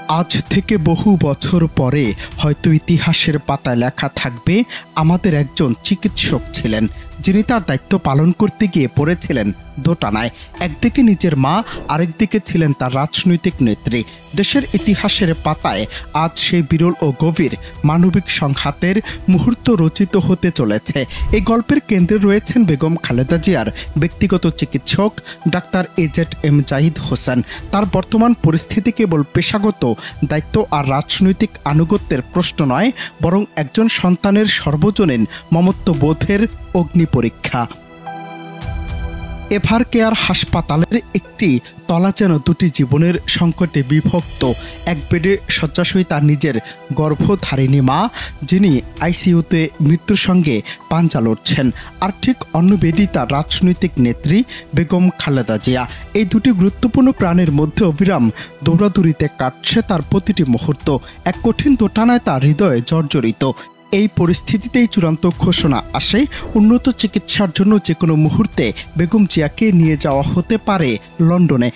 আজ থেকে বহু বছর পরে হয়তো ইতিহাসের পাতায় লেখা থাকবে আমাদের একজন চিকিৎসক ছিলেন, যিনি তার দায়িত্ব পালন করতে গিয়ে পড়েছিলেন দোটানায়। একদিকে নিজের মা, আরেকদিকে ছিলেন তার রাজনৈতিক নেত্রী। দেশের ইতিহাসের পাতায় আজ সেই বিরল ও গভীর মানবিক সংঘাতের মুহূর্ত রচিত হতে চলেছে। এই গল্পের কেন্দ্রে রয়েছেন বেগম খালেদা জিয়ার ব্যক্তিগত চিকিৎসক ডাক্তার AZM জাহিদ হোসেন। তার বর্তমান পরিস্থিতি কেবল পেশাগত দায়িত্ব আর রাজনৈতিক আনুগত্যের প্রশ্ন নয়, বরং একজন সন্তানের সর্বজনীন মমত্ববোধের অগ্নি পরীক্ষা। এভার কেয়ার হাসপাতালের একটি তলা যেন দুটি জীবনের সংকটে বিভক্ত। এক বেডে শয্যাশয়ী তার নিজের গর্ভধারিণী মা, যিনি আইসিইউতে মৃত্যুর সঙ্গে পাঞ্জা লড়ছেন, আর ঠিক অন্য বেডই তার রাজনৈতিক নেত্রী বেগম খালেদা জিয়া। এই দুটি গুরুত্বপূর্ণ প্রাণের মধ্যে অবিরাম দৌড়াদৌড়িতে কাটছে তার প্রতিটি মুহূর্ত। এক কঠিন দোটানায় তার হৃদয়ে জর্জরিত। এই পরিস্থিতিতেই চূড়ান্ত ঘোষণা আসে, উন্নত চিকিৎসার জন্য যে কোনো মুহূর্তে বেগম জিয়াকে নিয়ে যাওয়া হতে পারে লন্ডনে।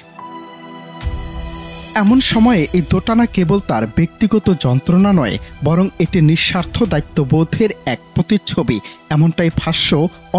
এমন সময়ে এই দোটানা কেবল তার ব্যক্তিগত যন্ত্রণা নয়, বরং এটি নিঃস্বার্থ দায়িত্ববোধের এক প্রতিচ্ছবি, এমনটাই ভাষ্য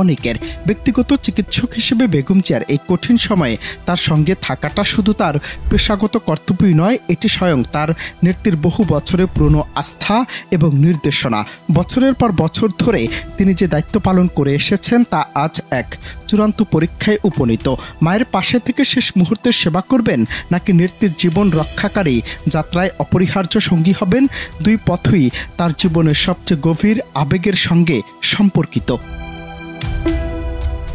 অনেকের। ব্যক্তিগত চিকিৎসক হিসেবে বেগম জিয়ার এই কঠিন সময়ে তার সঙ্গে থাকাটা শুধু তার পেশাগত কর্তব্যই নয়, এটি স্বয়ং তার নেত্রীর বহু বছরের পুরনো আস্থা এবং নির্দেশনা। বছরের পর বছর ধরে তিনি যে দায়িত্ব পালন করে এসেছেন তা আজ এক চূড়ান্ত পরীক্ষায় উপনীত। মায়ের পাশে থেকে শেষ মুহূর্তের সেবা করবেন, নাকি নেত্রীর জীবন রক্ষাকারী যাত্রায় অপরিহার্য সঙ্গী হবেন? দুই পথই তার জীবনের সবচেয়ে গভীর আবেগের সঙ্গে সম্পর্কিত।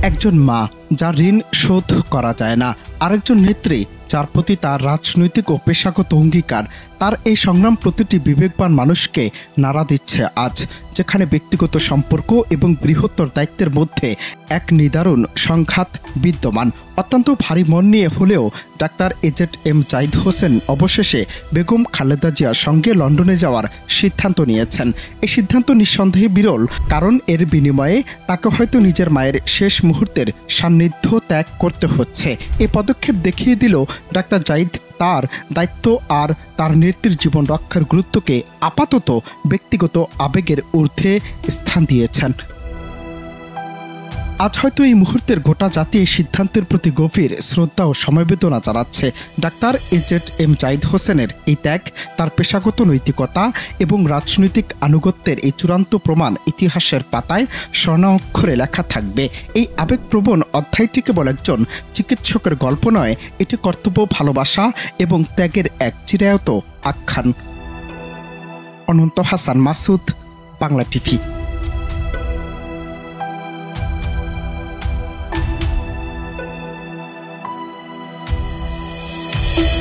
একজন মা, যার ঋণ শোধ করা যায় না, আরেকজন নেত্রী, যার প্রতি তার রাজনৈতিক ও পেশাগত অঙ্গীকার। তার এই সংগ্রাম প্রতিটি বিবেকবান মানুষকে নাড়া দিচ্ছে আজ, যেখানে ব্যক্তিগত সম্পর্ক এবং বৃহত্তর দায়িত্বের মধ্যে এক নিদারুণ সংঘাত বিদ্যমান। অত্যন্ত ভারী মন নিয়ে হলেও ডাক্তার AZM জাহিদ হোসেন অবশেষে বেগম খালেদা জিয়ার সঙ্গে লন্ডনে যাওয়ার সিদ্ধান্ত নিয়েছেন। এই সিদ্ধান্ত নিঃসন্দেহে বিরল, কারণ এর বিনিময়ে তাকে হয়তো নিজের মায়ের শেষ মুহূর্তের সান্নিধ্য ত্যাগ করতে হচ্ছে। এই পদক্ষেপ দেখিয়ে দিল ডাক্তার জাহিদ তার দায়িত্ব আর তার নেত্রীর জীবন রক্ষার গুরুত্বকে আপাতত ব্যক্তিগত আবেগের ঊর্ধ্বে স্থান দিয়েছেন। আজ হয়তো এই মুহূর্তের গোটা জাতি এই সিদ্ধান্তের প্রতি গভীর শ্রদ্ধা ও সমবেদনা জানাচ্ছে। ডাক্তার AZM জাহিদ হোসেনের এই ত্যাগ, তার পেশাগত নৈতিকতা এবং রাজনৈতিক আনুগত্যের এই চূড়ান্ত প্রমাণ ইতিহাসের পাতায় স্বর্ণাক্ষরে লেখা থাকবে। এই আবেগপ্রবণ অধ্যায়টি কেবল একজন চিকিৎসকের গল্প নয়, এটি কর্তব্য, ভালোবাসা এবং ত্যাগের এক চিরায়ত আখ্যান। অনন্ত হাসান মাসুদ, বাংলা টিভি।